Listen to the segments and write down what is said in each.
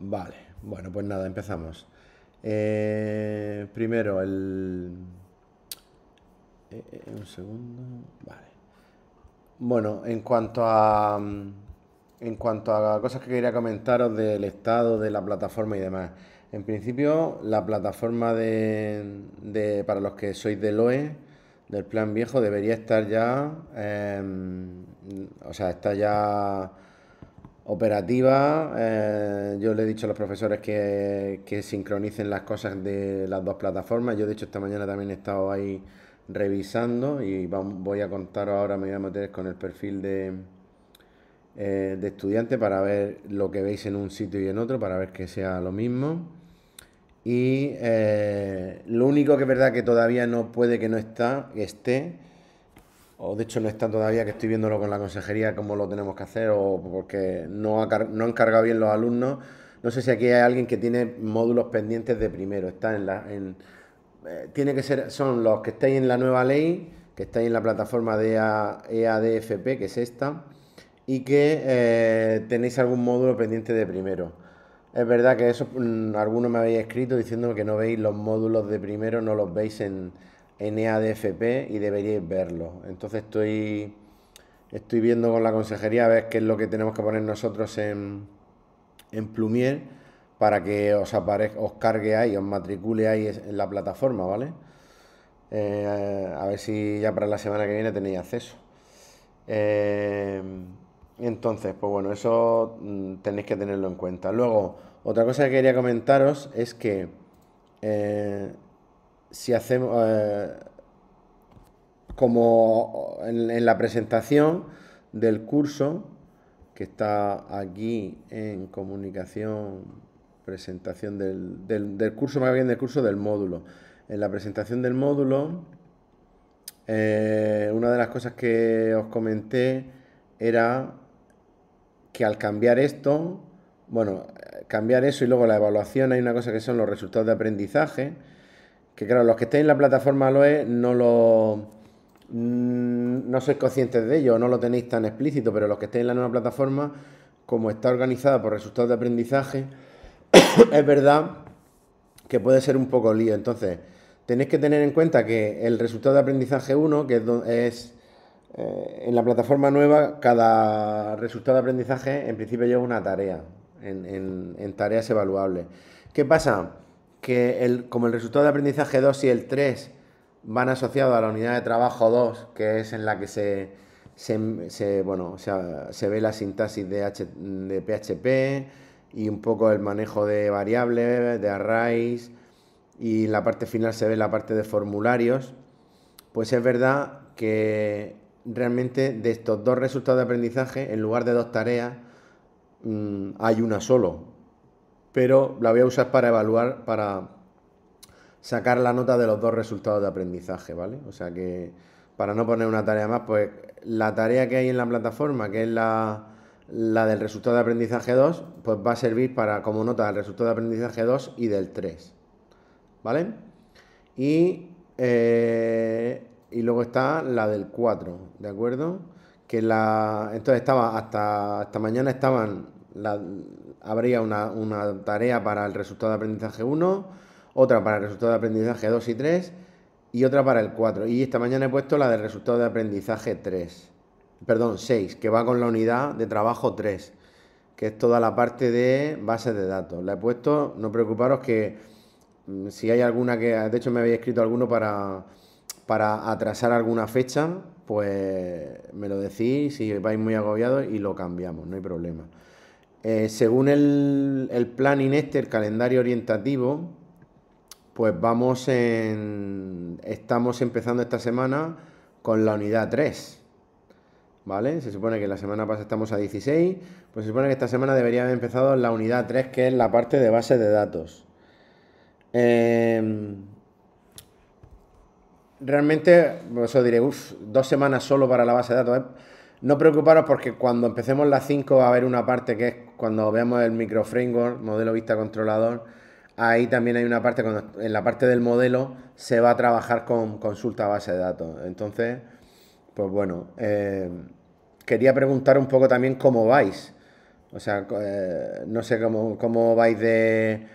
Vale, bueno, pues nada, empezamos. Primero, un segundo. Vale. Bueno, en cuanto a cosas que quería comentaros del estado de la plataforma y demás. En principio, la plataforma para los que sois del OE, del plan viejo, debería estar ya, o sea, está ya operativa. Yo le he dicho a los profesores que sincronicen las cosas de las dos plataformas. Yo, de hecho, esta mañana también he estado ahí revisando y voy a contaros ahora, me voy a meter con el perfil de estudiante para ver lo que veis en un sitio y en otro, para ver que sea lo mismo. Y lo único que es verdad que todavía no puede que no esté, o de hecho no está todavía, que estoy viéndolo con la consejería cómo lo tenemos que hacer, o porque no han cargado bien los alumnos. No sé si aquí hay alguien que tiene módulos pendientes de primero. Está tiene que ser, son los que estáis en la nueva ley, que estáis en la plataforma de EADFP, que es esta, y que tenéis algún módulo pendiente de primero. Es verdad que eso, algunos me habéis escrito diciendo que no veis los módulos de primero, no los veis en EADFP y deberíais verlos. Entonces estoy viendo con la consejería a ver qué es lo que tenemos que poner nosotros en Plumier para que os cargue ahí, os matricule ahí en la plataforma, ¿vale? A ver si ya para la semana que viene tenéis acceso. Eh, entonces, pues bueno, eso tenéis que tenerlo en cuenta. Luego, otra cosa que quería comentaros es que eh, si hacemos, como en la presentación del curso, que está aquí en comunicación, presentación del curso, más bien del curso del módulo. En la presentación del módulo, una de las cosas que os comenté era que al cambiar esto, bueno, cambiar eso y luego la evaluación, hay una cosa que son los resultados de aprendizaje, que claro, los que estéis en la plataforma LOE no sois conscientes de ello, no lo tenéis tan explícito, pero los que estéis en la nueva plataforma, como está organizada por resultados de aprendizaje, es verdad que puede ser un poco lío. Entonces, tenéis que tener en cuenta que el resultado de aprendizaje uno, que es en la plataforma nueva, cada resultado de aprendizaje en principio lleva una tarea, en tareas evaluables. ¿Qué pasa? Que como el resultado de aprendizaje 2 y el 3 van asociados a la unidad de trabajo 2, que es en la que bueno, o sea, se ve la sintaxis de PHP y un poco el manejo de variables, de arrays, y en la parte final se ve la parte de formularios. Pues es verdad que realmente de estos dos resultados de aprendizaje, en lugar de dos tareas, hay una solo. Pero la voy a usar para evaluar, para sacar la nota de los dos resultados de aprendizaje, ¿vale? O sea que para no poner una tarea más, pues la tarea que hay en la plataforma, que es la del resultado de aprendizaje 2, pues va a servir para como nota del resultado de aprendizaje 2 y del 3, ¿vale? Y, y luego está la del 4, ¿de acuerdo? Entonces estaba hasta mañana habría una tarea para el resultado de aprendizaje 1, otra para el resultado de aprendizaje 2 y 3 y otra para el 4. Y esta mañana he puesto la del resultado de aprendizaje 3, perdón, 6, que va con la unidad de trabajo 3, que es toda la parte de bases de datos. La he puesto, no preocuparos que si hay alguna que, de hecho me habéis escrito alguno para atrasar alguna fecha, pues me lo decís si vais muy agobiados y lo cambiamos, no hay problema. Según el planning el calendario orientativo, pues estamos empezando esta semana con la unidad 3, ¿vale? Se supone que la semana pasada estamos a 16, pues se supone que esta semana debería haber empezado la unidad 3, que es la parte de base de datos. Realmente, os diré, 2 semanas solo para la base de datos. No preocuparos porque cuando empecemos las 5 va a haber una parte que es cuando veamos el microframework, modelo vista controlador. Ahí también hay una parte, cuando en la parte del modelo se va a trabajar con consulta a base de datos. Entonces, pues bueno, quería preguntar un poco también cómo vais. O sea, no sé cómo vais de...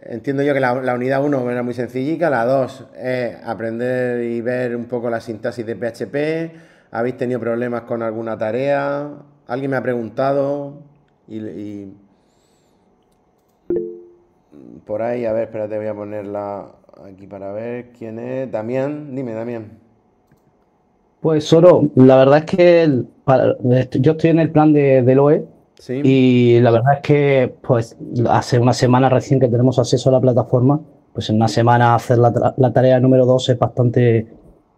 entiendo yo que la unidad uno era muy sencillica, la 2 es aprender y ver un poco la sintaxis de PHP. ¿Habéis tenido problemas con alguna tarea? ¿Alguien me ha preguntado? Y por ahí, a ver, espérate, voy a ponerla aquí para ver quién es. Damián, dime, Damián. Pues solo, la verdad es que yo estoy en el plan de LOE Sí, y la verdad es que pues hace una semana recién que tenemos acceso a la plataforma, pues en una semana hacer la tarea número 2 es bastante,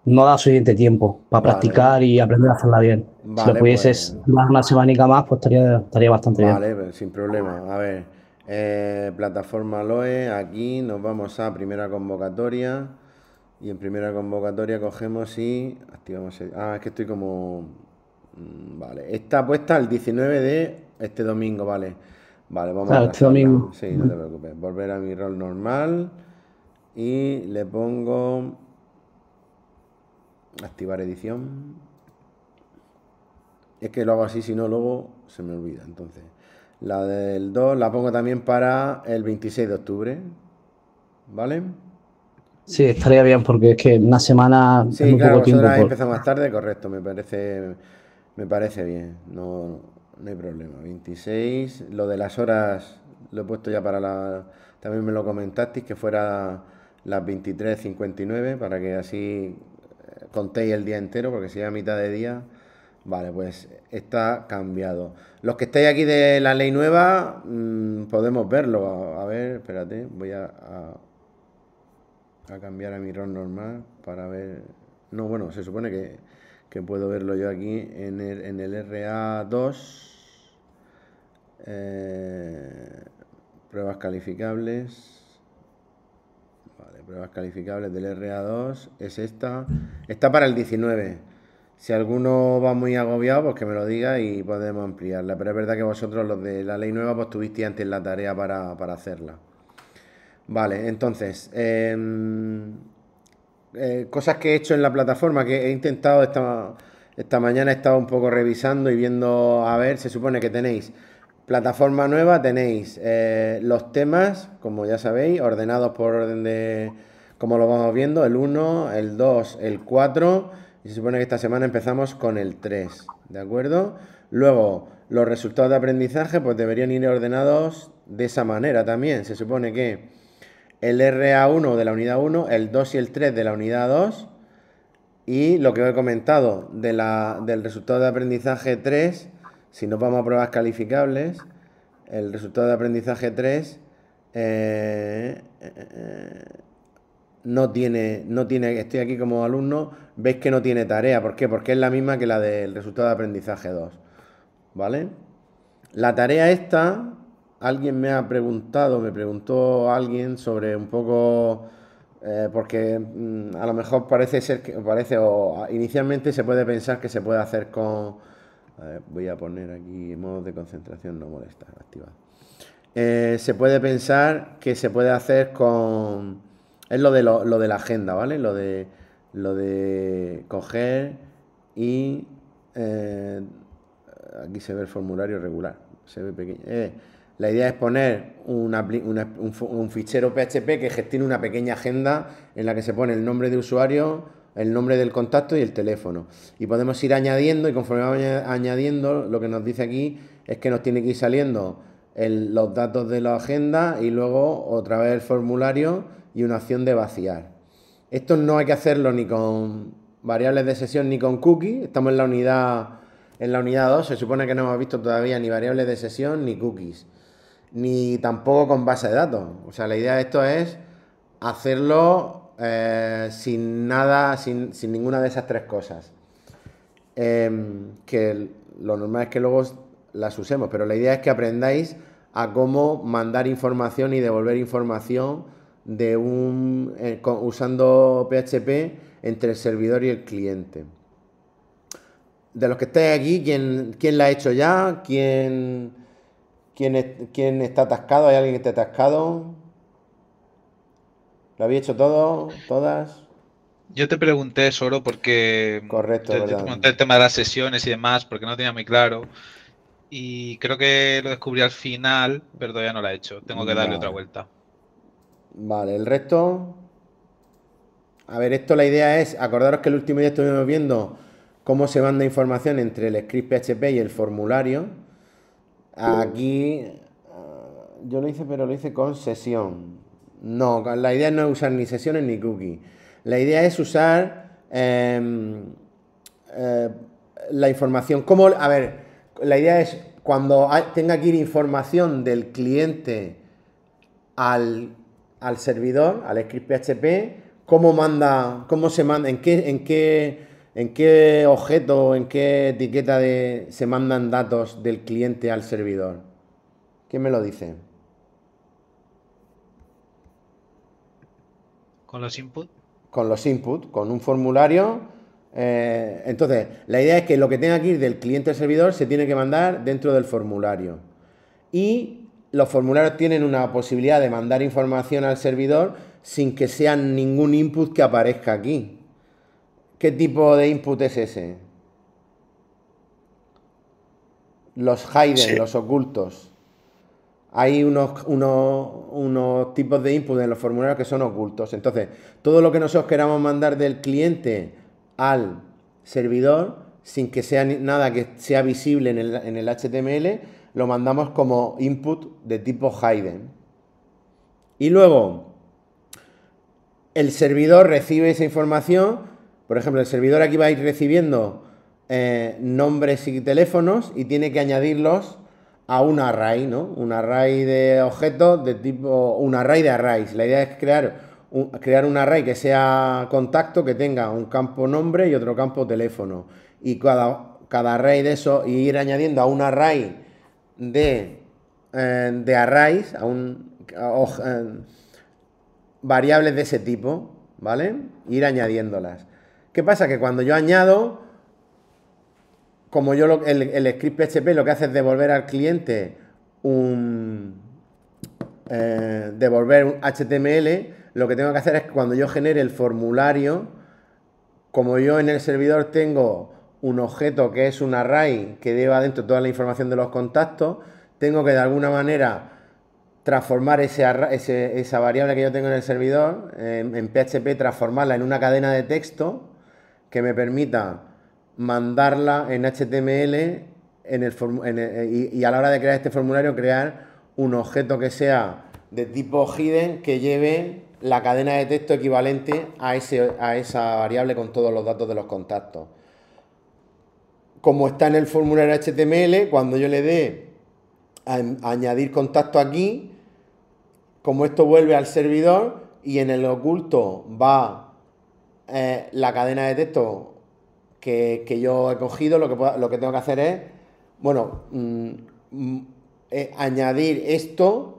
no da suficiente tiempo para vale, practicar y aprender a hacerla bien. Si lo vale, pues pudieses dar una semanica más, pues estaría bastante bien. vale, pues, sin problema. A ver, plataforma LOE, aquí nos vamos a primera convocatoria y en primera convocatoria cogemos y activamos es que estoy como... vale, está puesta el 19 de este domingo, vale. Vale, vamos a Claro, este aplazarla. domingo. Sí, no te preocupes. Volver a mi rol normal y le pongo activar edición. Es que lo hago así, si no, luego se me olvida. Entonces, la del 2 la pongo también para el 26 de octubre. ¿Vale? Sí, estaría bien porque es que una semana es Sí, muy claro, poco vosotros tiempo. habéis empezado más tarde, correcto, me parece bien. No, no hay problema. 26 lo de las horas lo he puesto ya para la. También me lo comentasteis que fuera las 23:59 para que así contéis el día entero, porque si es a mitad de día. Vale, pues está cambiado. Los que estáis aquí de la ley nueva, podemos verlo. A ver, espérate, voy a cambiar a mi rol normal para ver. No, bueno, se supone que puedo verlo yo aquí en el RA2. eh, pruebas calificables. Vale, pruebas calificables del RA2 es esta. Está para el 19. Si alguno va muy agobiado, pues que me lo diga y podemos ampliarla. Pero es verdad que vosotros, los de la ley nueva, pues tuvisteis antes la tarea para hacerla. Vale, entonces, cosas que he hecho en la plataforma, que he intentado esta mañana, he estado un poco revisando y viendo, a ver, se supone que tenéis plataforma nueva, tenéis los temas, como ya sabéis, ordenados por orden de, como lo vamos viendo, el uno, el 2, el 4 y se supone que esta semana empezamos con el 3, ¿de acuerdo? Luego, los resultados de aprendizaje, pues deberían ir ordenados de esa manera también. Se supone que el RA1 de la unidad 1, el 2 y el 3 de la unidad 2 y lo que os he comentado del resultado de aprendizaje 3, si nos vamos a pruebas calificables, el resultado de aprendizaje 3 no tiene, estoy aquí como alumno, veis que no tiene tarea. ¿Por qué? Porque es la misma que la del resultado de aprendizaje 2. ¿Vale? La tarea esta, alguien me preguntó alguien sobre un poco, porque a lo mejor parece ser que, inicialmente se puede pensar que se puede hacer con, a ver, voy a poner aquí modo de concentración no molesta, activado. Se puede pensar que se puede hacer con, es lo de la agenda, ¿vale? Lo de coger y eh, aquí se ve el formulario regular, se ve pequeño. La idea es poner un fichero PHP que gestione una pequeña agenda en la que se pone el nombre de usuario, el nombre del contacto y el teléfono. Y podemos ir añadiendo y conforme vamos añadiendo, lo que nos dice aquí es que nos tiene que ir saliendo los datos de la agenda y luego otra vez el formulario y una opción de vaciar. Esto no hay que hacerlo ni con variables de sesión ni con cookies. Estamos en la unidad 2. Se supone que no hemos visto todavía ni variables de sesión ni cookies. Ni tampoco con base de datos. O sea, la idea de esto es hacerlo sin nada, sin ninguna de esas tres cosas. Que lo normal es que luego las usemos, pero la idea es que aprendáis a cómo mandar información y devolver información usando PHP entre el servidor y el cliente. De los que estáis aquí, ¿quién la ha hecho ya? ¿Quién está atascado? ¿Hay alguien que esté atascado? ¿Lo habéis hecho todo? ¿Todas? Yo te pregunté, Soro, porque Correcto, yo te ¿verdad? pregunté el tema de las sesiones y demás, porque no tenía muy claro. y creo que lo descubrí al final, pero todavía no lo he hecho. Tengo que darle otra Vale. vuelta. Vale, el resto. A ver, esto la idea es, acordaros que el último día estuvimos viendo cómo se manda información entre el script PHP y el formulario. Aquí yo lo hice, pero lo hice con sesión. No, la idea no es usar ni sesiones ni cookies. La idea es usar eh, la información. ¿Cómo? A ver, la idea es cuando tenga que ir información del cliente al servidor, al script PHP, cómo manda, cómo se manda, en qué objeto, en qué etiqueta se mandan datos del cliente al servidor. ¿Quién me lo dice? Con los inputs. Con los inputs, con un formulario. Entonces, la idea es que lo que tenga que ir del cliente al servidor se tiene que mandar dentro del formulario. Y los formularios tienen una posibilidad de mandar información al servidor sin que sea ningún input que aparezca aquí. ¿Qué tipo de input es ese? Los hidden, Sí. los ocultos. Hay unos tipos de input en los formularios que son ocultos. Entonces, todo lo que nosotros queramos mandar del cliente al servidor, sin que sea nada que sea visible en el HTML, lo mandamos como input de tipo hidden. Y luego, el servidor recibe esa información. Por ejemplo, el servidor aquí va a ir recibiendo nombres y teléfonos y tiene que añadirlos a un array, ¿no? Un array de objetos de tipo, un array de arrays. La idea es crear un array que sea contacto, que tenga un campo nombre y otro campo teléfono. Y cada array de eso, y ir añadiendo a un array de arrays, variables de ese tipo, ¿vale? Ir añadiéndolas. ¿Qué pasa? Que cuando yo añado, como el script PHP lo que hace es devolver al cliente devolver un HTML, lo que tengo que hacer es que cuando yo genere el formulario, como yo en el servidor tengo un objeto que es un array que lleva dentro toda la información de los contactos, tengo que de alguna manera transformar esa variable que yo tengo en el servidor, en PHP, transformarla en una cadena de texto que me permita mandarla en HTML y a la hora de crear este formulario crear un objeto que sea de tipo hidden que lleve la cadena de texto equivalente a esa variable con todos los datos de los contactos. Como está en el formulario HTML, cuando yo le dé a añadir contacto aquí, como esto vuelve al servidor y en el oculto va la cadena de texto que yo he cogido, lo que tengo que hacer es, bueno, añadir esto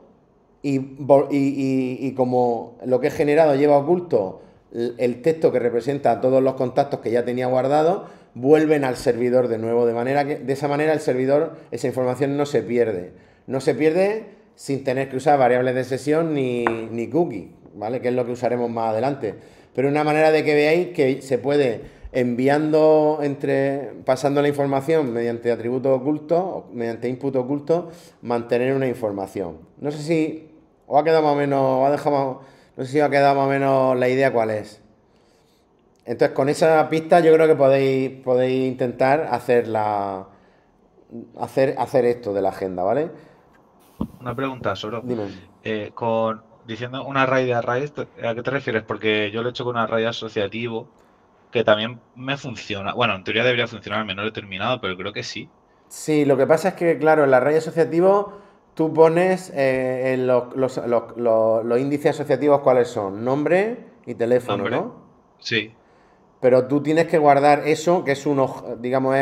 y como lo que he generado lleva oculto el texto que representa todos los contactos que ya tenía guardados, vuelven al servidor de nuevo, de manera que de esa manera el servidor, esa información no se pierde. No se pierde sin tener que usar variables de sesión ni cookie, ¿vale? Que es lo que usaremos más adelante. Pero una manera de que veáis que se puede pasando la información mediante atributos ocultos, mediante input oculto, mantener una información. No sé si os ha quedado más o menos, no sé si os ha quedado más o menos la idea cuál es. Entonces, con esa pista yo creo que podéis intentar hacer esto de la agenda, ¿vale? Una pregunta, Soro. Dime. Diciendo un array de arrays, ¿a qué te refieres? Porque yo lo he hecho con un array asociativo que también me funciona. Bueno, en teoría debería funcionar, al menos lo he terminado, pero creo que sí. Sí, lo que pasa es que, claro, en el array asociativo tú pones en los índices asociativos cuáles son, nombre y teléfono, Nombre, ¿no? sí. Pero tú tienes que guardar eso, que digamos,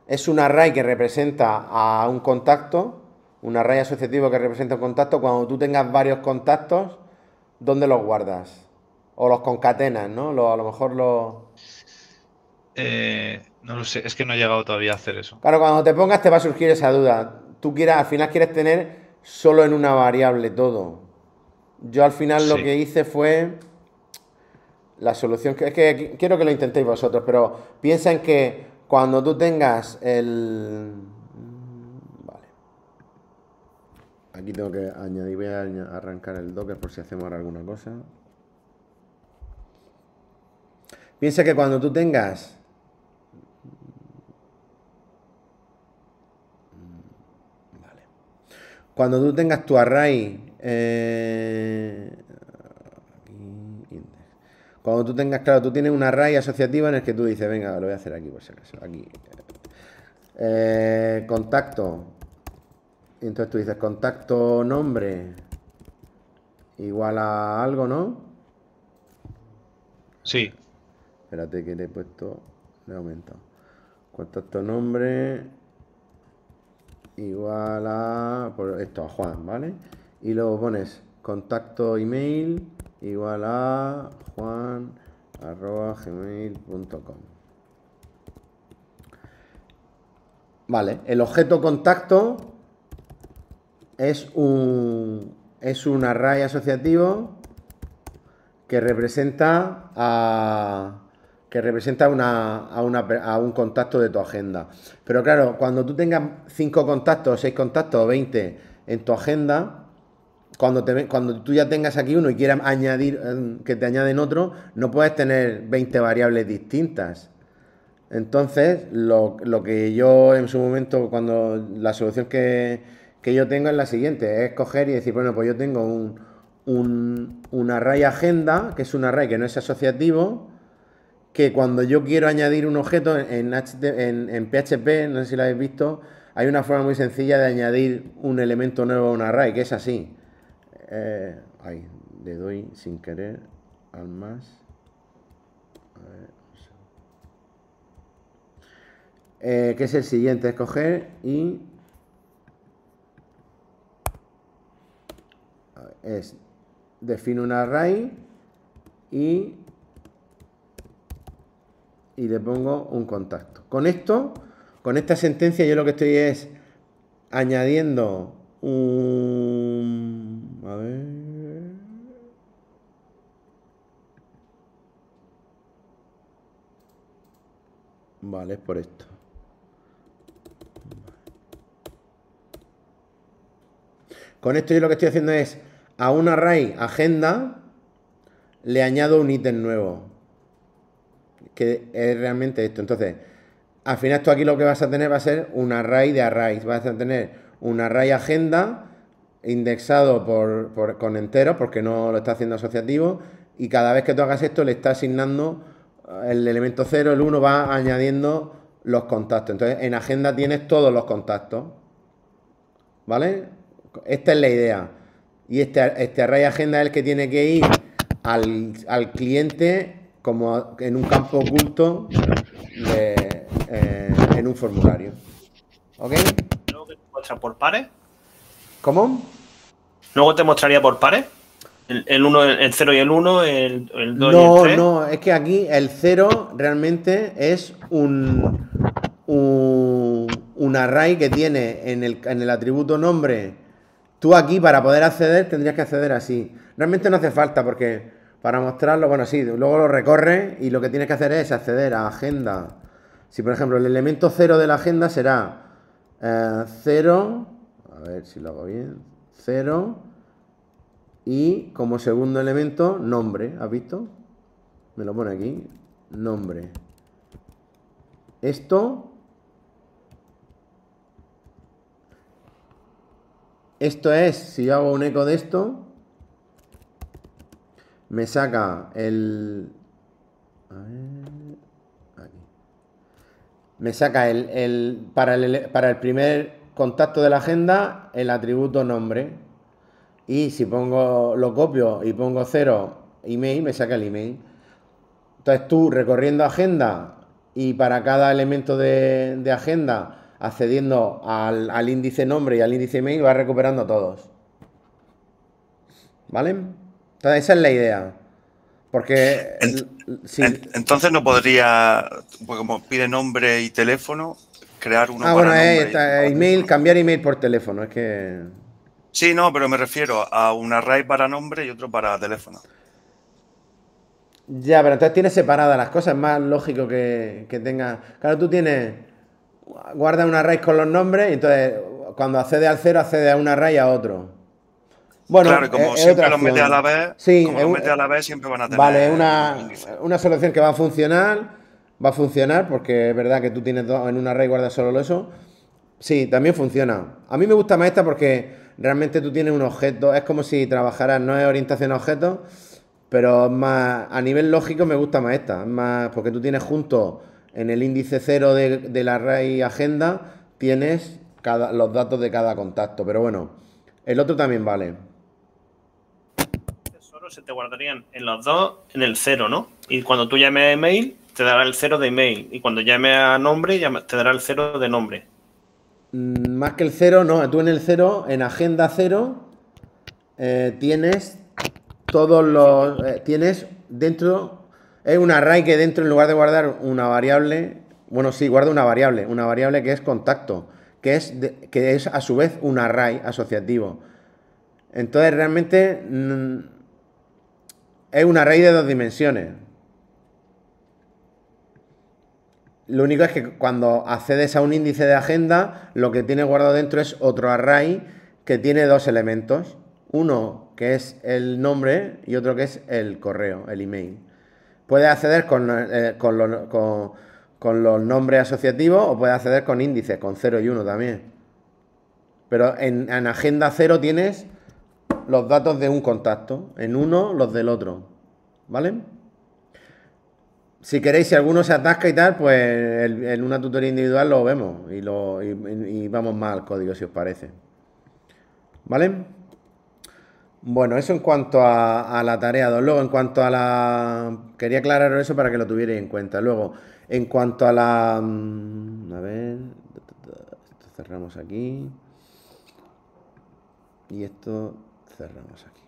es un array que representa a un contacto, un array asociativo que representa un contacto. Cuando tú tengas varios contactos, ¿dónde los guardas? O los concatenas, ¿no? A lo mejor los... No lo sé, es que no he llegado todavía a hacer eso. Claro, cuando te pongas te va a surgir esa duda. Al final quieres tener solo en una variable todo. Yo al final lo Sí. que hice fue la solución es que quiero que lo intentéis vosotros, pero piensa en que cuando tú tengas Aquí tengo que añadir, voy a arrancar el Docker por si hacemos ahora alguna cosa. Piensa que cuando tú tengas... Vale. Cuando tú tengas tu array... cuando tú tengas, claro, tú tienes un array asociativo en el que tú dices, venga, lo voy a hacer aquí por si acaso. Aquí. Contacto. Y entonces tú dices contacto nombre igual a algo, ¿no? Sí. Espérate que le he puesto, le he aumentado. Contacto nombre igual a, por esto, a Juan, ¿vale? Y luego pones contacto email igual a juan@gmail.com. Vale, el objeto contacto es un array asociativo que representa a un contacto de tu agenda. Pero claro, cuando tú tengas 5 contactos, 6 contactos o 20 en tu agenda, cuando tú ya tengas aquí uno y quieras añadir que te añaden otro, no puedes tener 20 variables distintas. Entonces, lo que yo en su momento, la solución que yo tengo es la siguiente, es coger y decir, bueno, pues yo tengo un array agenda, que es un array que no es asociativo, que cuando yo quiero añadir un objeto en PHP, no sé si lo habéis visto, hay una forma muy sencilla de añadir un elemento nuevo a un array, que es así. Ahí, le doy sin querer al más. Que es el siguiente, es coger y defino un array y le pongo un contacto. Con esto, con esta sentencia, yo lo que estoy es añadiendo un... A ver... Vale, es por esto. Con esto yo lo que estoy haciendo es a un array agenda le añado un ítem nuevo, que es realmente esto. Entonces, al final esto aquí lo que vas a tener va a ser un array de arrays. Vas a tener un array agenda indexado con enteros, porque no lo está haciendo asociativo, y cada vez que tú hagas esto le está asignando el elemento 0, el 1 va añadiendo los contactos. Entonces, en agenda tienes todos los contactos, ¿vale? Esta es la idea. Y este array agenda es el que tiene que ir al cliente como en un campo oculto en un formulario. ¿Ok? ¿Luego que te muestra por pares? ¿Cómo? ¿Luego te mostraría por pares? El 1, el 0 y el 1, el 2 y el 3. No, es que aquí el 0 realmente es un array que tiene en el atributo nombre. Tú aquí para poder acceder tendrías que acceder así. Realmente no hace falta porque para mostrarlo, bueno, sí, luego lo recorre y lo que tienes que hacer es acceder a agenda. Si por ejemplo el elemento 0 de la agenda será 0, a ver si lo hago bien, 0 y como segundo elemento nombre, ¿has visto? Me lo pone aquí, nombre. Esto es, si yo hago un eco de esto, me saca el... A ver, aquí. Me saca para el primer contacto de la agenda el atributo nombre. Y si lo copio y pongo 0 email, me saca el email. Entonces tú recorriendo agenda y para cada elemento de agenda accediendo al índice nombre y al índice email vas recuperando todos. ¿Vale? Entonces esa es la idea. Porque entonces no podría, pues como pide nombre y teléfono, crear uno para nombre. Email, cambiar email por teléfono. Es que... Sí, no, pero me refiero a un array para nombre y otro para teléfono. Ya, pero entonces tienes separadas las cosas. Es más lógico que tengas... Claro, tú guardas un array con los nombres y entonces cuando accede al 0, accede a un array a otro. Bueno, claro, y como siempre los mete a la vez, sí, como los mete a la vez, siempre van a tener. Vale, una solución que va a funcionar porque es verdad que tú tienes dos, en un array guardas solo eso. Sí, también funciona. A mí me gusta más esta porque realmente tú tienes un objeto, es como si trabajaras, no es orientación a objetos, pero más a nivel lógico me gusta más esta, es más porque tú tienes junto en el índice 0 del array agenda, tienes los datos de cada contacto, pero bueno, el otro también vale. Se te guardarían en los dos en el 0, ¿no? Y cuando tú llames a email, te dará el 0 de email. Y cuando llames a nombre, te dará el 0 de nombre. Más que el 0, no. Tú en el 0, en agenda 0, tienes todos los... tienes dentro... Es un array que dentro, en lugar de guardar una variable... Bueno, sí, guarda una variable que es contacto, que es a su vez un array asociativo. Entonces, realmente... es un array de 2 dimensiones. Lo único es que cuando accedes a un índice de agenda, lo que tienes guardado dentro es otro array que tiene 2 elementos. Uno que es el nombre y otro que es el correo, el email. Puedes acceder con los nombres asociativos o puedes acceder con índices, con 0 y 1 también. Pero en agenda 0 tienes los datos de un contacto, en uno los del otro, ¿vale? Si queréis, si alguno se atasca y tal, pues en una tutoría individual lo vemos y vamos más al código, si os parece. ¿Vale? Bueno, eso en cuanto a la tarea 2. Luego, en cuanto a la... Quería aclarar eso para que lo tuvierais en cuenta. Luego, en cuanto a la... A ver... Esto cerramos aquí. Y esto cerramos aquí.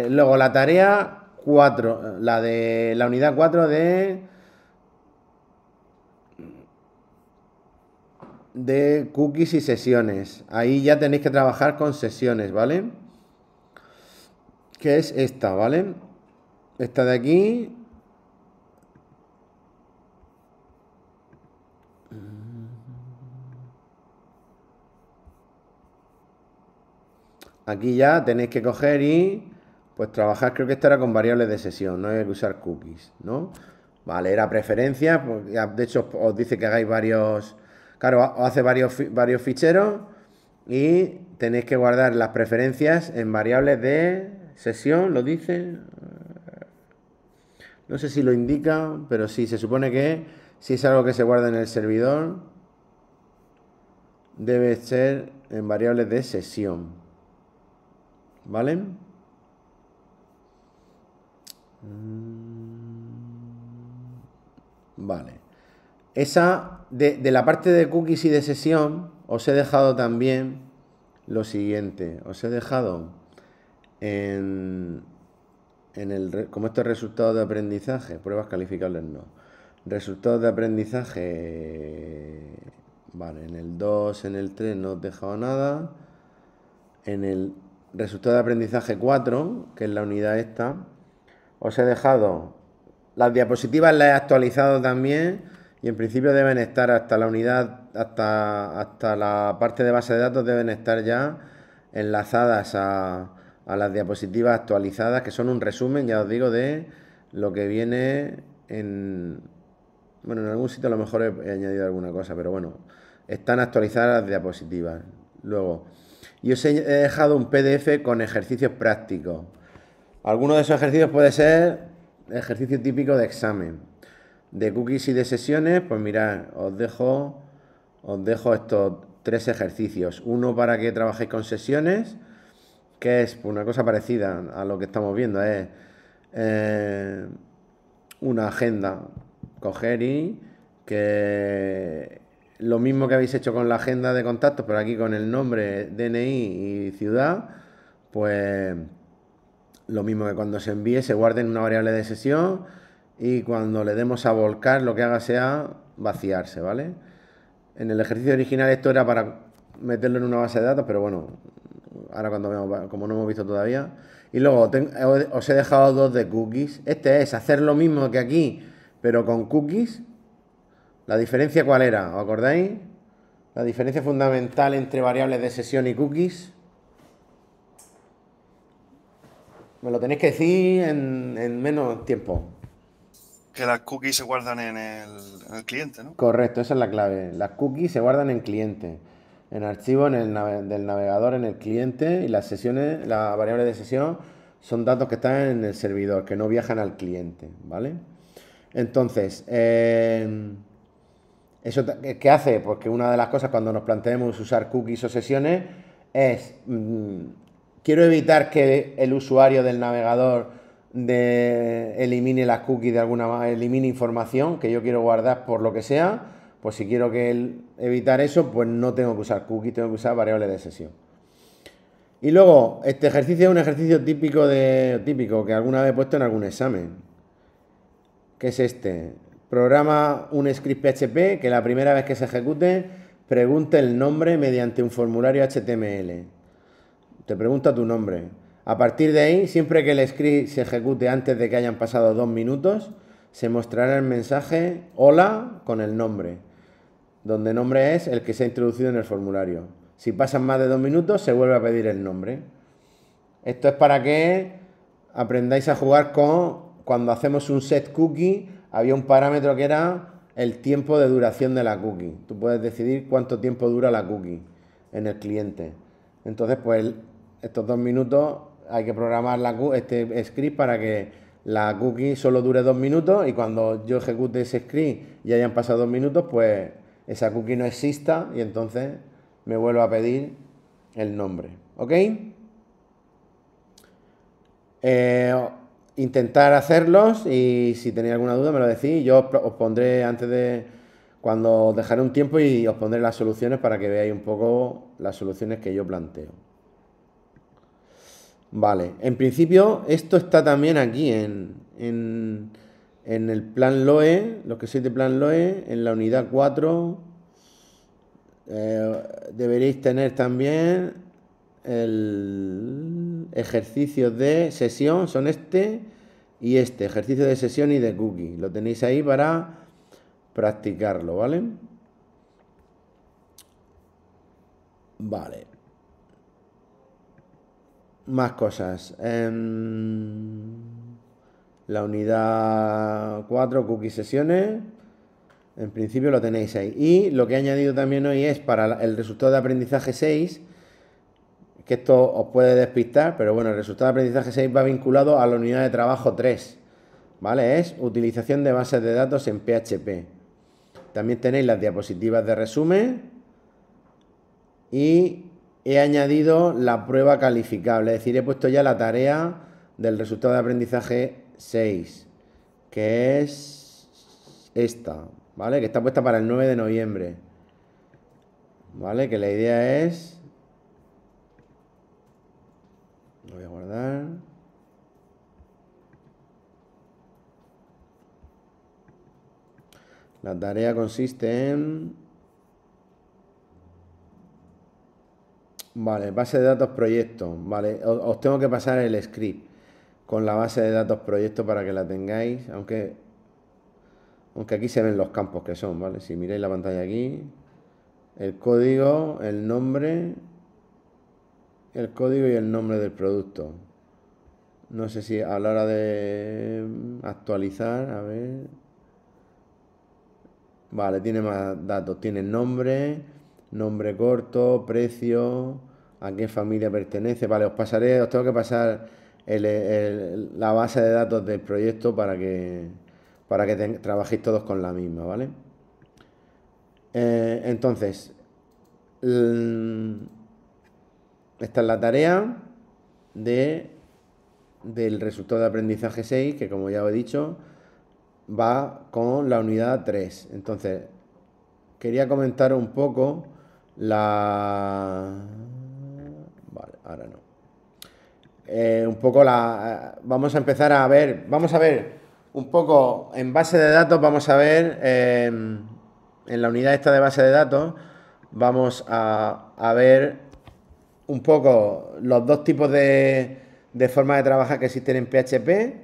Luego, la tarea 4, la de la unidad 4 de cookies y sesiones. Ahí ya tenéis que trabajar con sesiones, ¿vale? Que es esta, ¿vale? Esta de aquí. Aquí ya tenéis que coger y pues trabajar, creo que esta era con variables de sesión, no hay que usar cookies, ¿no? Vale, era preferencia, pues ya, de hecho os dice que hagáis varios, claro, os hace varios ficheros y tenéis que guardar las preferencias en variables de sesión, lo dice. No sé si lo indica, pero sí, se supone que si es algo que se guarda en el servidor, debe ser en variables de sesión. ¿Vale? Vale. Esa, de la parte de cookies y de sesión, os he dejado también lo siguiente. Os he dejado como esto es resultado de aprendizaje, pruebas calificables no. Resultados de aprendizaje, vale, en el 2, en el 3 no os he dejado nada. En el resultado de aprendizaje 4, que es la unidad esta, os he dejado las diapositivas, las he actualizado también y en principio deben estar hasta la unidad, hasta la parte de base de datos deben estar ya enlazadas a las diapositivas actualizadas, que son un resumen, ya os digo, de lo que viene en... Bueno, en algún sitio a lo mejor he añadido alguna cosa, pero bueno, están actualizadas las diapositivas. Luego, y os he dejado un PDF con ejercicios prácticos. Alguno de esos ejercicios puede ser ejercicio típico de examen. De cookies y de sesiones, pues mirad, os dejo estos 3 ejercicios. Uno para que trabajéis con sesiones, que es una cosa parecida a lo que estamos viendo, es una agenda. Coger y que lo mismo que habéis hecho con la agenda de contactos, pero aquí con el nombre, DNI y ciudad, pues lo mismo que cuando se envíe se guarde en una variable de sesión y cuando le demos a volcar lo que haga sea vaciarse, ¿vale? En el ejercicio original esto era para meterlo en una base de datos, pero bueno, ahora como no hemos visto todavía. Y luego os he dejado 2 de cookies. Este es hacer lo mismo que aquí, pero con cookies. ¿La diferencia cuál era? ¿Os acordáis? La diferencia fundamental entre variables de sesión y cookies. Me lo tenéis que decir en menos tiempo. Que las cookies se guardan en el cliente, ¿no? Correcto, esa es la clave. Las cookies se guardan en cliente, en archivo del navegador en el cliente, y las sesiones, las variables de sesión son datos que están en el servidor, que no viajan al cliente, ¿vale? Entonces, ¿eso qué hace? Pues que una de las cosas cuando nos planteemos usar cookies o sesiones es, quiero evitar que el usuario del navegador elimine las cookies de alguna manera, elimine información que yo quiero guardar por lo que sea. Pues si quiero evitar eso, pues no tengo que usar cookies, tengo que usar variables de sesión. Y luego, este ejercicio es un ejercicio típico que alguna vez he puesto en algún examen. ¿Qué es este? Programa un script PHP que la primera vez que se ejecute pregunte el nombre mediante un formulario HTML. Te pregunta tu nombre. A partir de ahí, siempre que el script se ejecute antes de que hayan pasado 2 minutos, se mostrará el mensaje hola con el nombre, donde nombre es el que se ha introducido en el formulario. Si pasan más de 2 minutos, se vuelve a pedir el nombre. Esto es para que aprendáis a jugar con, cuando hacemos un set cookie, había un parámetro que era el tiempo de duración de la cookie. Tú puedes decidir cuánto tiempo dura la cookie en el cliente. Entonces, pues estos 2 minutos hay que programar este script para que la cookie solo dure 2 minutos, y cuando yo ejecute ese script y hayan pasado 2 minutos, pues esa cookie no exista y entonces me vuelvo a pedir el nombre. ¿Ok? Intentar hacerlos, y si tenéis alguna duda me lo decís. Yo os pondré cuando os dejaré un tiempo, y os pondré las soluciones para que veáis un poco las soluciones que yo planteo. Vale, en principio esto está también aquí en el plan LOE, los que sois de plan LOE, en la unidad 4, deberéis tener también el ejercicio de sesión, son este y este, ejercicio de sesión y de cookie. Lo tenéis ahí para practicarlo, ¿vale? Vale. Más cosas. La unidad 4, cookie sesiones. En principio lo tenéis ahí. Y lo que he añadido también hoy es para el resultado de aprendizaje 6, que esto os puede despistar, pero bueno, el resultado de aprendizaje 6 va vinculado a la unidad de trabajo 3, ¿vale? Es utilización de bases de datos en PHP. También tenéis las diapositivas de resumen y he añadido la prueba calificable, es decir, he puesto ya la tarea del resultado de aprendizaje 6, que es esta, ¿vale? Que está puesta para el 9 de noviembre, ¿vale? Que la idea es... Lo voy a guardar. La tarea consiste en... Vale, base de datos proyecto. Vale, os tengo que pasar el script con la base de datos proyecto para que la tengáis, aunque aquí se ven los campos que son, ¿vale? Si miráis la pantalla aquí, el código, el nombre, el código y el nombre del producto. No sé si a la hora de actualizar, a ver... Vale, tiene más datos, tiene nombre corto, precio, a qué familia pertenece. Vale, os tengo que pasar la base de datos del proyecto para que trabajéis todos con la misma, ¿vale? Entonces, esta es la tarea del resultado de aprendizaje 6, que como ya os he dicho, va con la unidad 3. Entonces, quería comentar un poco Vale, ahora no. Vamos a empezar a ver... Vamos a ver un poco en base de datos, vamos a ver... en la unidad esta de base de datos, vamos a ver un poco los dos tipos de formas de trabajar que existen en PHP.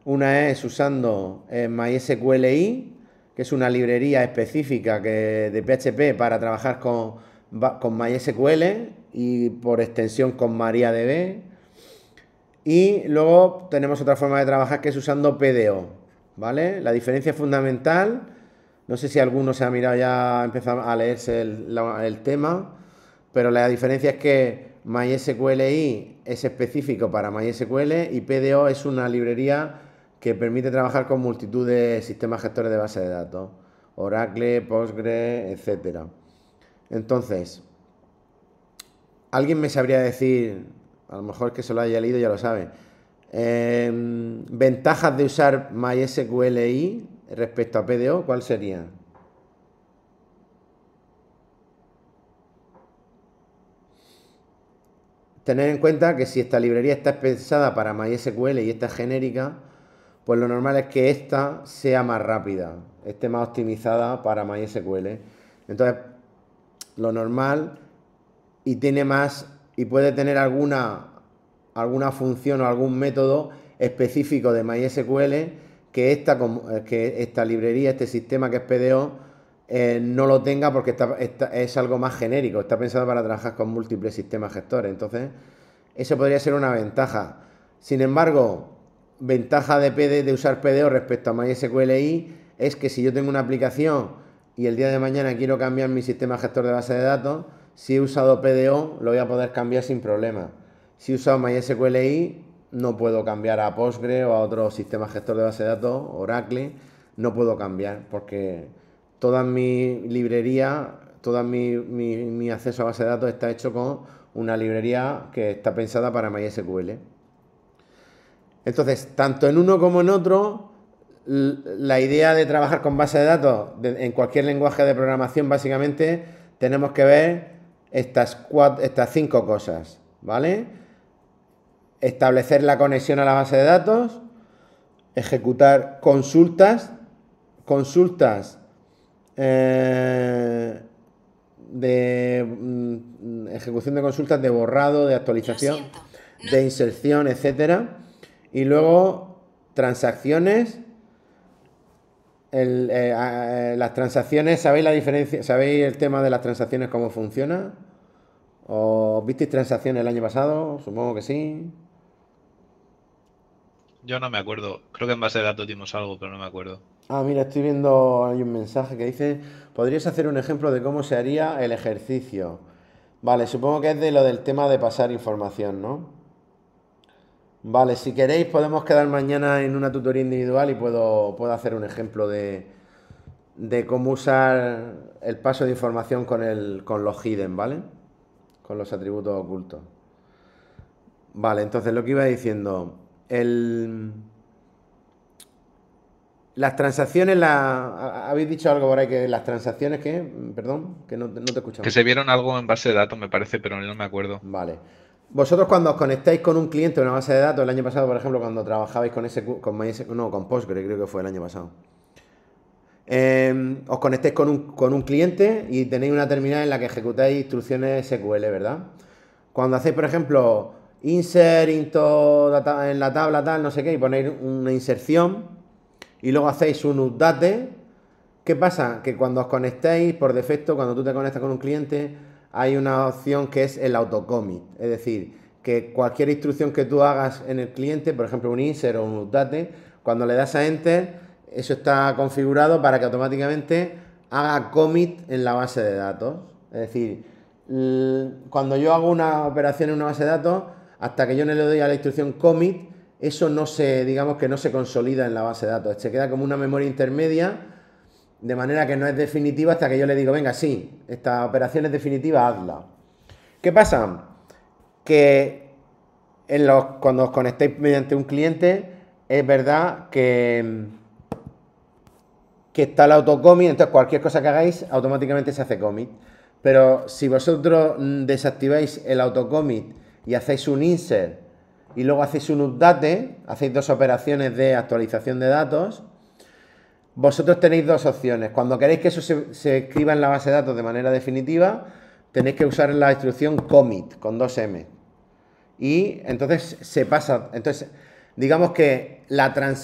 Una es usando MySQLi que es una librería específica de PHP para trabajar con MySQL y por extensión con MariaDB. Y luego tenemos otra forma de trabajar que es usando PDO, ¿vale? La diferencia fundamental, no sé si alguno se ha mirado ya, ha empezado a leerse el tema, pero la diferencia es que MySQLi es específico para MySQL y PDO es una librería que permite trabajar con multitud de sistemas gestores de base de datos, Oracle, Postgre, etcétera. Entonces, ¿alguien me sabría decir, a lo mejor que se lo haya leído ya lo sabe, ventajas de usar MySQLi respecto a PDO? ¿Cuál sería? Tener en cuenta que si esta librería está pensada para MySQL y esta es genérica, pues lo normal es que esta sea más rápida, esté más optimizada para MySQL. Entonces, lo normal y tiene más y puede tener alguna función o algún método específico de MySQL que esta librería, este sistema que es PDO, no lo tenga porque es algo más genérico, está pensado para trabajar con múltiples sistemas gestores. Entonces, eso podría ser una ventaja. Sin embargo, ventaja de usar PDO respecto a MySQLi es que si yo tengo una aplicación y el día de mañana quiero cambiar mi sistema gestor de base de datos, si he usado PDO lo voy a poder cambiar sin problema. Si he usado MySQLi no puedo cambiar a Postgre o a otro sistema gestor de base de datos, Oracle, no puedo cambiar porque toda mi librería, todo mi acceso a base de datos está hecho con una librería que está pensada para MySQL. Entonces, tanto en uno como en otro, la idea de trabajar con base de datos en cualquier lenguaje de programación, básicamente, tenemos que ver estas 5 cosas, ¿vale? Establecer la conexión a la base de datos, ejecutar consultas de ejecución de consultas de borrado, de actualización, de inserción, etcétera. Y luego transacciones. Las transacciones, ¿sabéis la diferencia? ¿Sabéis el tema de las transacciones, cómo funciona? ¿O visteis transacciones el año pasado? Supongo que sí. Yo no me acuerdo. Creo que en base de datos dimos algo, pero no me acuerdo. Ah, mira, estoy viendo, hay un mensaje que dice, ¿podrías hacer un ejemplo de cómo se haría el ejercicio? Vale, supongo que es de lo del tema de pasar información, ¿no? Vale, si queréis podemos quedar mañana en una tutoría individual y puedo hacer un ejemplo de cómo usar el paso de información con los hidden, ¿vale? Con los atributos ocultos. Vale, entonces lo que iba diciendo, las transacciones, habéis dicho algo por ahí que las transacciones que, perdón, que no te he escuchado. Que se vieron algo en base de datos, me parece, pero no me acuerdo. Vale. Vosotros cuando os conectáis con un cliente o una base de datos, el año pasado, por ejemplo, cuando trabajabais con Postgre, creo que fue el año pasado. Os conectáis con un cliente y tenéis una terminal en la que ejecutáis instrucciones SQL, ¿verdad? Cuando hacéis, por ejemplo, insert into data, en la tabla tal, no sé qué, y ponéis una inserción y luego hacéis un update, ¿qué pasa? Que cuando os conectáis, por defecto, cuando tú te conectas con un cliente, hay una opción que es el autocommit, es decir, que cualquier instrucción que tú hagas en el cliente, por ejemplo un insert o un update, cuando le das a enter, eso está configurado para que automáticamente haga commit en la base de datos. Es decir, cuando yo hago una operación en una base de datos, hasta que yo no le doy a la instrucción commit, eso no se, digamos que no se consolida en la base de datos, se queda como una memoria intermedia, de manera que no es definitiva hasta que yo le digo, venga, sí, esta operación es definitiva, hazla. ¿Qué pasa? Que cuando os conectéis mediante un cliente, es verdad que está el autocommit, entonces cualquier cosa que hagáis automáticamente se hace commit. Pero si vosotros desactiváis el autocommit y hacéis un insert y luego hacéis un update, hacéis 2 operaciones de actualización de datos, vosotros tenéis 2 opciones. Cuando queréis que eso se escriba en la base de datos de manera definitiva, tenéis que usar la instrucción commit con 2M. Y entonces se pasa. Entonces, digamos que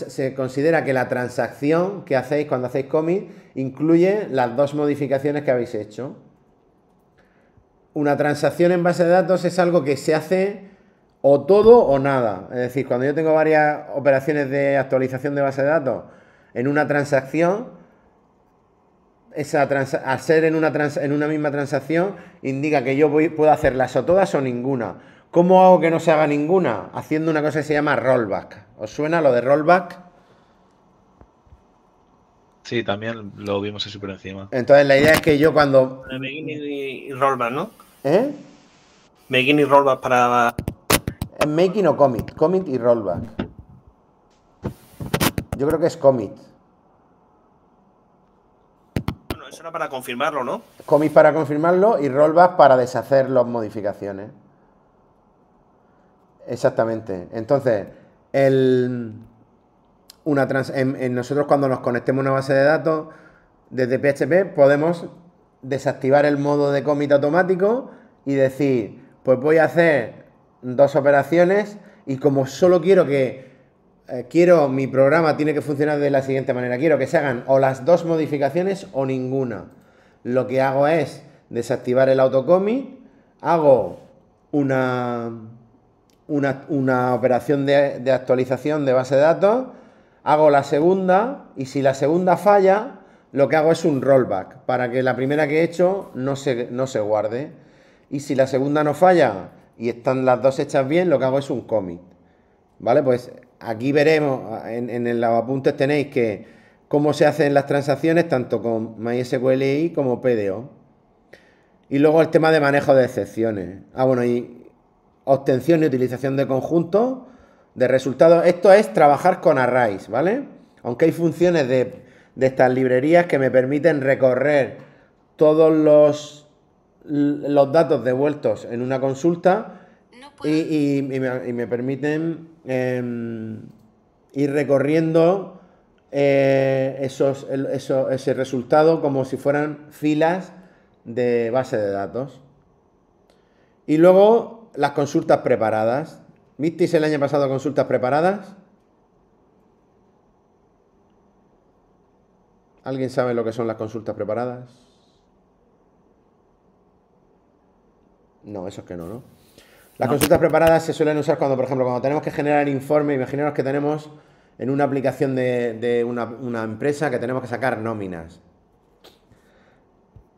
se considera que la transacción que hacéis cuando hacéis commit incluye las dos modificaciones que habéis hecho. Una transacción en base de datos es algo que se hace o todo o nada. Es decir, cuando yo tengo varias operaciones de actualización de base de datos en una transacción, al ser en una misma transacción, indica que yo puedo hacerlas o todas o ninguna. ¿Cómo hago que no se haga ninguna? Haciendo una cosa que se llama rollback. ¿Os suena lo de rollback? Sí, también lo vimos así por encima. Entonces la idea es que yo cuando... Begin y rollback, ¿no? ¿Eh? Begin y rollback para... ¿Es making o commit? Commit y rollback. Yo creo que es commit. Bueno, eso era para confirmarlo, ¿no? Commit para confirmarlo y rollback para deshacer las modificaciones. Exactamente. Entonces, nosotros cuando nos conectemos a una base de datos desde PHP podemos desactivar el modo de commit automático y decir, pues voy a hacer 2 operaciones y como solo quiero mi programa tiene que funcionar de la siguiente manera, quiero que se hagan o las 2 modificaciones o ninguna. Lo que hago es desactivar el autocommit, hago una operación de actualización de base de datos, hago la segunda y si la segunda falla, lo que hago es un rollback para que la primera que he hecho no se guarde. Y si la segunda no falla y están las 2 hechas bien, lo que hago es un commit. ¿Vale? Pues aquí veremos, en el apuntes tenéis que cómo se hacen las transacciones tanto con MySQLi como PDO. Y luego el tema de manejo de excepciones. Bueno, y obtención y utilización de conjuntos de resultados. Esto es trabajar con arrays, ¿vale? Aunque hay funciones de estas librerías que me permiten recorrer todos los datos devueltos en una consulta y me permiten ir recorriendo ese resultado como si fueran filas de base de datos. Y luego las consultas preparadas. ¿Visteis el año pasado consultas preparadas? ¿Alguien sabe lo que son las consultas preparadas? No, eso es que no. Las consultas preparadas se suelen usar cuando, por ejemplo, cuando tenemos que generar informe. Imaginaos que tenemos en una aplicación de una empresa que tenemos que sacar nóminas.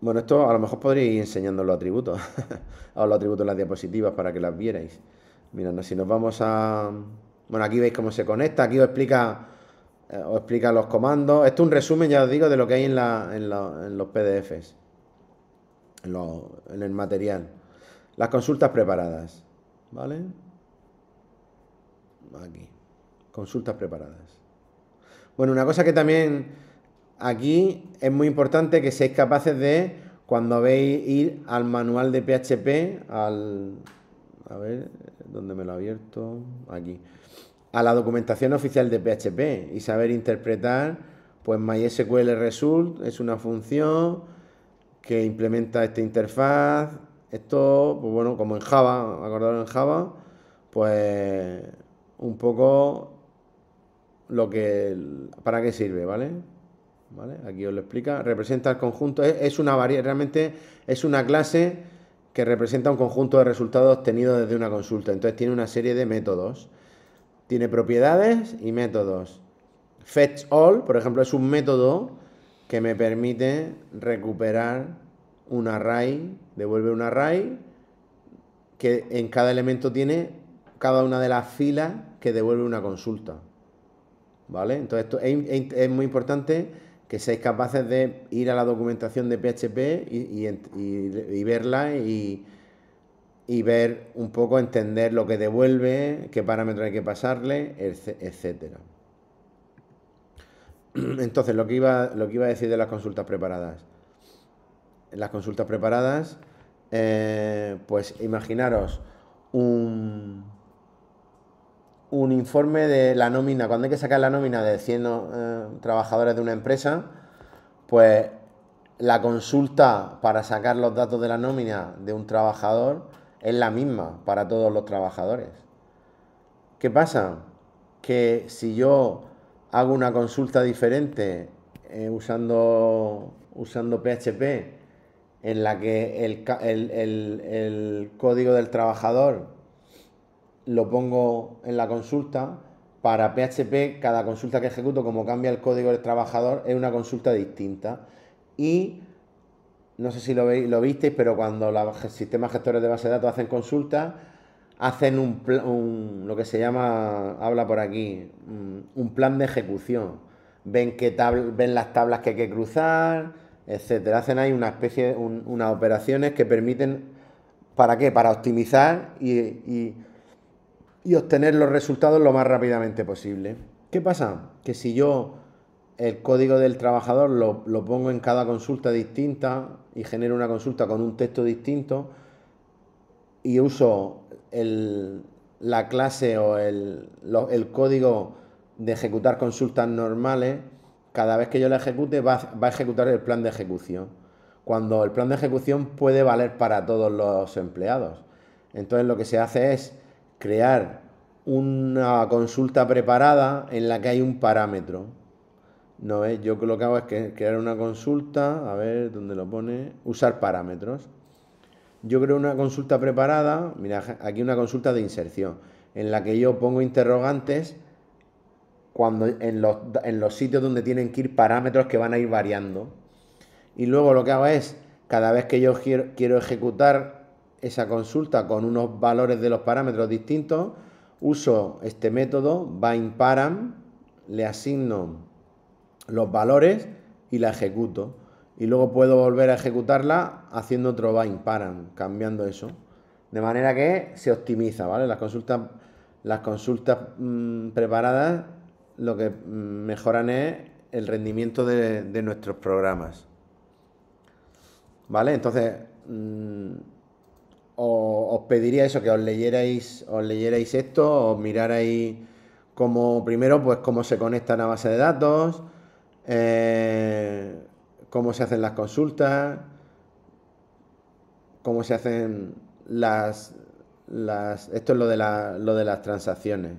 Bueno, esto a lo mejor podréis ir enseñando los atributos. O los atributos en las diapositivas para que las vierais. Mirad, si nos vamos a... Bueno, aquí veis cómo se conecta. Aquí os explica los comandos. Esto es un resumen, ya os digo, de lo que hay en los PDFs. En el material. Las consultas preparadas. ¿Vale? Aquí. Consultas preparadas. Bueno, una cosa que también aquí es muy importante que seáis capaces de, cuando veis ir al manual de PHP, a ver, ¿dónde me lo he abierto? Aquí. A la documentación oficial de PHP y saber interpretar, pues MySQL Result es una función que implementa esta interfaz. Esto, pues bueno, como en Java, acordaros en Java, pues un poco para qué sirve, ¿vale? Aquí os lo explica. Representa el conjunto, realmente es una clase que representa un conjunto de resultados obtenidos desde una consulta. Entonces tiene una serie de métodos. Tiene propiedades y métodos. Fetch all, por ejemplo, es un método que me permite recuperar un array, devuelve un array que en cada elemento tiene cada una de las filas que devuelve una consulta. ¿Vale? Entonces esto es muy importante que seáis capaces de ir a la documentación de PHP y verla y ver un poco, entender lo que devuelve, qué parámetros hay que pasarle, etcétera. Entonces, lo que iba a decir de las consultas preparadas. En las consultas preparadas, pues imaginaros un informe de la nómina. Cuando hay que sacar la nómina de 100 trabajadores de una empresa, pues la consulta para sacar los datos de la nómina de un trabajador es la misma para todos los trabajadores. ¿Qué pasa? que si yo hago una consulta diferente usando PHP, en la que el código del trabajador lo pongo en la consulta, para PHP cada consulta que ejecuto, como cambia el código del trabajador, es una consulta distinta. Y no sé si lo visteis, pero cuando los sistemas gestores de base de datos hacen consultas, hacen lo que se llama, habla por aquí, un plan de ejecución. Ven las tablas que hay que cruzar, etcétera. Hacen ahí una especie, unas operaciones que permiten, ¿para qué? Para optimizar y obtener los resultados lo más rápidamente posible. ¿Qué pasa? Que si yo el código del trabajador lo pongo en cada consulta distinta y genero una consulta con un texto distinto y uso la clase o el código de ejecutar consultas normales, cada vez que yo la ejecute va a ejecutar el plan de ejecución, cuando el plan de ejecución puede valer para todos los empleados. Entonces lo que se hace es crear una consulta preparada en la que hay un parámetro. ¿No es? Yo lo que hago es crear una consulta, a ver dónde lo pone, usar parámetros. Yo creo una consulta preparada, mira, aquí una consulta de inserción, en la que yo pongo interrogantes cuando en los sitios donde tienen que ir parámetros que van a ir variando. Y luego lo que hago es, cada vez que yo quiero ejecutar esa consulta con unos valores de los parámetros distintos, uso este método bindParam, le asigno los valores y la ejecuto. Y luego puedo volver a ejecutarla haciendo otro bindParam, cambiando eso. De manera que se optimiza, ¿vale? Las consultas preparadas lo que mejoran es el rendimiento de nuestros programas. ¿Vale? Entonces, os pediría eso, que os leyerais esto, os mirarais primero, pues cómo se conectan a base de datos, cómo se hacen las consultas, cómo se hacen esto es lo de las transacciones.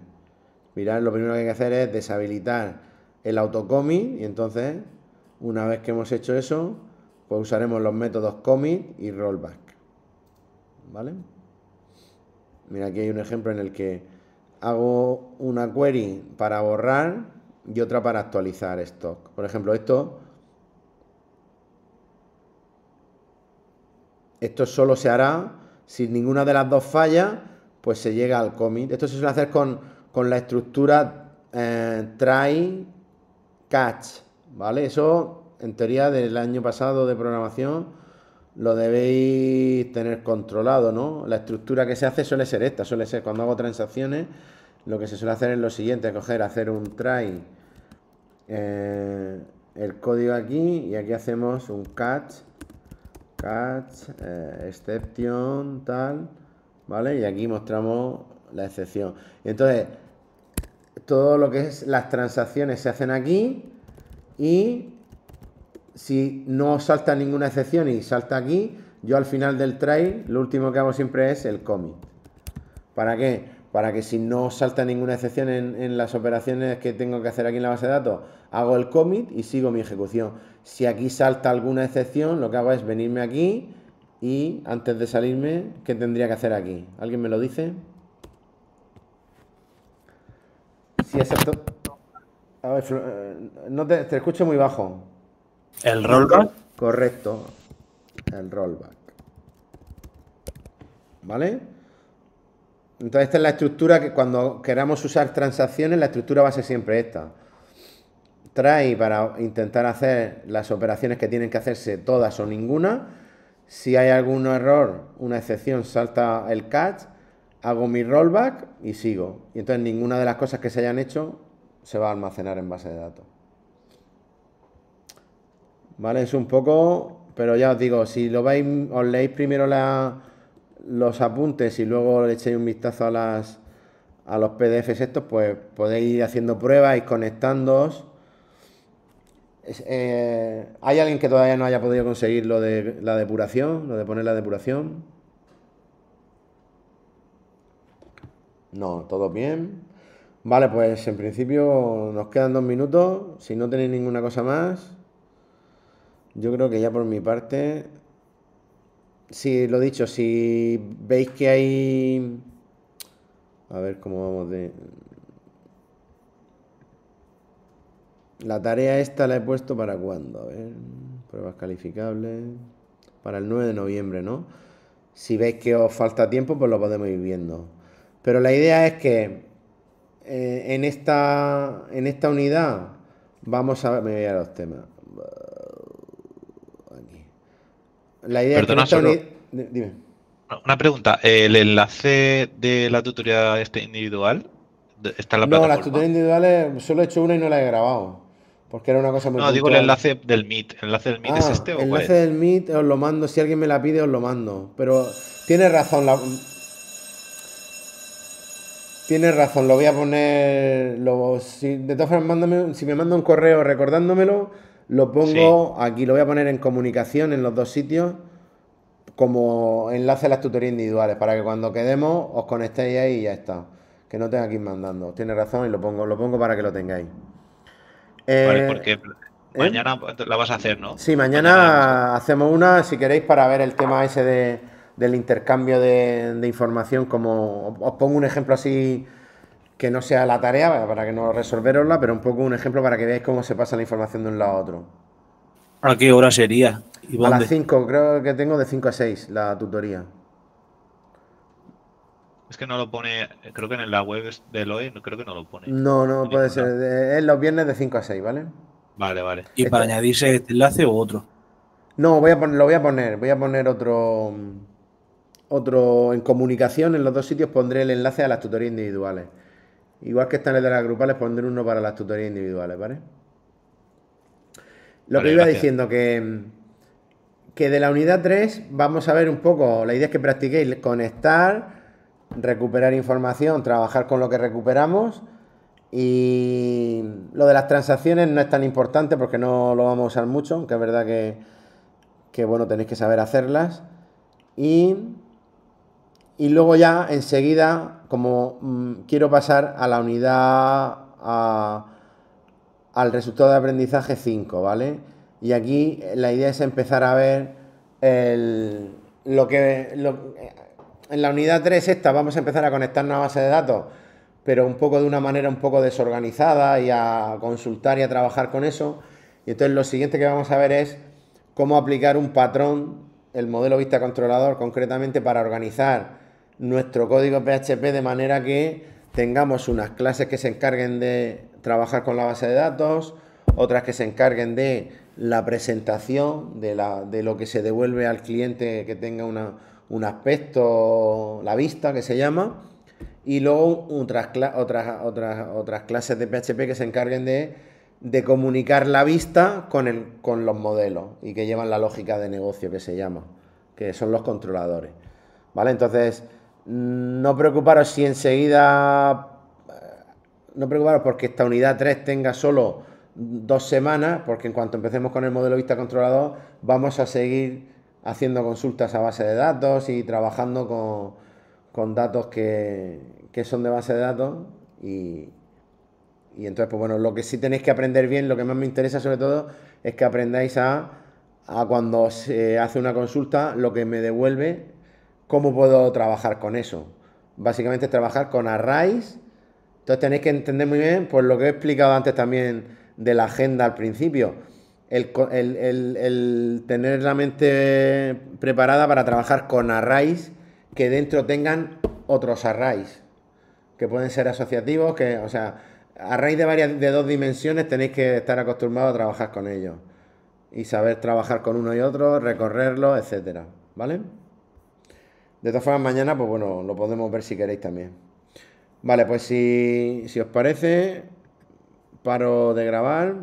Mirad, lo primero que hay que hacer es deshabilitar el autocommit, y entonces, una vez que hemos hecho eso, pues usaremos los métodos commit y rollback. ¿Vale? Mira, aquí hay un ejemplo en el que hago una query para borrar y otra para actualizar stock. Por ejemplo, esto solo se hará si ninguna de las dos falla, pues se llega al commit. Esto se suele hacer con la estructura try catch, ¿vale? Eso, en teoría, del año pasado de programación, lo debéis tener controlado, ¿no? La estructura que se hace suele ser esta, suele ser cuando hago transacciones, lo que se suele hacer es lo siguiente, hacer un try, el código aquí, y aquí hacemos un catch, exception, tal, ¿vale? Y aquí mostramos la excepción. Y entonces, todo lo que es las transacciones se hacen aquí, y si no salta ninguna excepción y salta aquí, yo al final del try, lo último que hago siempre es el commit. ¿Para qué? Para que si no salta ninguna excepción en las operaciones que tengo que hacer aquí en la base de datos, hago el commit y sigo mi ejecución. Si aquí salta alguna excepción, lo que hago es venirme aquí y antes de salirme, ¿qué tendría que hacer aquí? ¿Alguien me lo dice? Si excepto... A ver, no te escucho muy bajo. ¿El rollback? Correcto, el rollback. ¿Vale? Entonces esta es la estructura que cuando queramos usar transacciones, la estructura va a ser siempre esta. Try para intentar hacer las operaciones que tienen que hacerse todas o ninguna. Si hay algún error, una excepción, salta el catch, hago mi rollback y sigo. Y entonces ninguna de las cosas que se hayan hecho se va a almacenar en base de datos. ¿Vale? Es un poco, pero ya os digo, si lo veis, os leéis primero los apuntes y luego le echéis un vistazo a los PDFs estos, pues podéis ir haciendo pruebas y conectándoos. ¿Hay alguien que todavía no haya podido conseguir lo de la depuración, lo de poner la depuración? No, todo bien. Vale, pues en principio nos quedan 2 minutos. Si no tenéis ninguna cosa más, yo creo que ya por mi parte, sí, lo dicho, si veis que hay... A ver cómo vamos de... La tarea esta la he puesto para cuándo, a ver, pruebas calificables, para el 9 de noviembre, ¿no? Si veis que os falta tiempo, pues lo podemos ir viendo. Pero la idea es que en esta unidad vamos a ver, me voy a los temas. Aquí. La idea es que en Perdona, esta solo unidad... Dime. una pregunta. ¿El enlace de la tutoría individual está en la No, las plataforma? tutorías individuales solo he hecho una y no la he grabado. Porque era una cosa muy No, digo el puntual. enlace del Meet. ¿El enlace del Meet es Ah, este o cuál enlace es? del Meet os lo mando. Si alguien me la pide, os lo mando. Pero tienes razón. Tienes razón, lo voy a poner. De todas formas, si me manda un correo recordándomelo, lo Sí. pongo aquí. Lo voy a poner en comunicación en los dos sitios como enlace a las tutorías individuales para que cuando quedemos os conectéis ahí y ya está. Que no tenga que ir mandando. Tienes razón y lo pongo para que lo tengáis. Vale, Eh, porque ¿eh? mañana la vas a hacer, ¿no? Sí, Mañana vas a... mañana hacemos una, si queréis, para ver el tema ese del intercambio de información. Como os pongo un ejemplo así que no sea la tarea, para que no resolverosla, pero un poco un ejemplo para que veáis cómo se pasa la información de un lado a otro. ¿A qué hora sería? ¿Y A las dónde? 5 creo que tengo de 5 a 6 la tutoría. Es que no lo pone, creo que en la web de Loe, no creo que no lo pone No, no en puede ningún ser. lado. Es los viernes de 5 a 6, ¿vale? Vale, vale. ¿Y para Este- añadirse este enlace o otro? no, lo voy a poner otro en comunicación, en los dos sitios pondré el enlace a las tutorías individuales. Igual que está en el de las grupales, pondré uno para las tutorías individuales, ¿vale? Lo que Vale, iba gracias. diciendo, que de la unidad 3 vamos a ver un poco, la idea es que practiquéis conectar, recuperar información, trabajar con lo que recuperamos, y lo de las transacciones no es tan importante porque no lo vamos a usar mucho, aunque es verdad que bueno, tenéis que saber hacerlas. Y, y luego ya enseguida, como quiero pasar a la unidad, al resultado de aprendizaje 5, ¿vale? Y aquí la idea es empezar a ver en la unidad 3 esta vamos a empezar a conectarnos a base de datos, pero un poco de una manera un poco desorganizada, y a consultar y a trabajar con eso. Y entonces lo siguiente que vamos a ver es cómo aplicar un patrón, el modelo vista controlador concretamente, para organizar nuestro código PHP de manera que tengamos unas clases que se encarguen de trabajar con la base de datos, otras que se encarguen de la presentación de lo que se devuelve al cliente, que tenga un aspecto, la vista que se llama, y luego otras clases de PHP que se encarguen de comunicar la vista con los modelos y que llevan la lógica de negocio, que se llama, que son los controladores. ¿Vale? Entonces, no preocuparos si enseguida, no preocuparos porque esta unidad 3 tenga solo 2 semanas, porque en cuanto empecemos con el modelo vista controlador, vamos a seguir haciendo consultas a base de datos y trabajando con datos que son de base de datos. Y entonces, pues bueno, lo que sí tenéis que aprender bien, lo que más me interesa sobre todo, es que aprendáis a cuando se hace una consulta, lo que me devuelve, cómo puedo trabajar con eso. Básicamente es trabajar con arrays. Entonces tenéis que entender muy bien, pues lo que he explicado antes también de la agenda al principio. El tener la mente preparada para trabajar con arrays que dentro tengan otros arrays, que pueden ser asociativos, o sea, arrays de 2 dimensiones tenéis que estar acostumbrados a trabajar con ellos. Y saber trabajar con uno y otro, recorrerlo, etcétera. ¿Vale? De todas formas, mañana, pues bueno, lo podemos ver si queréis también. Vale, pues si os parece, paro de grabar.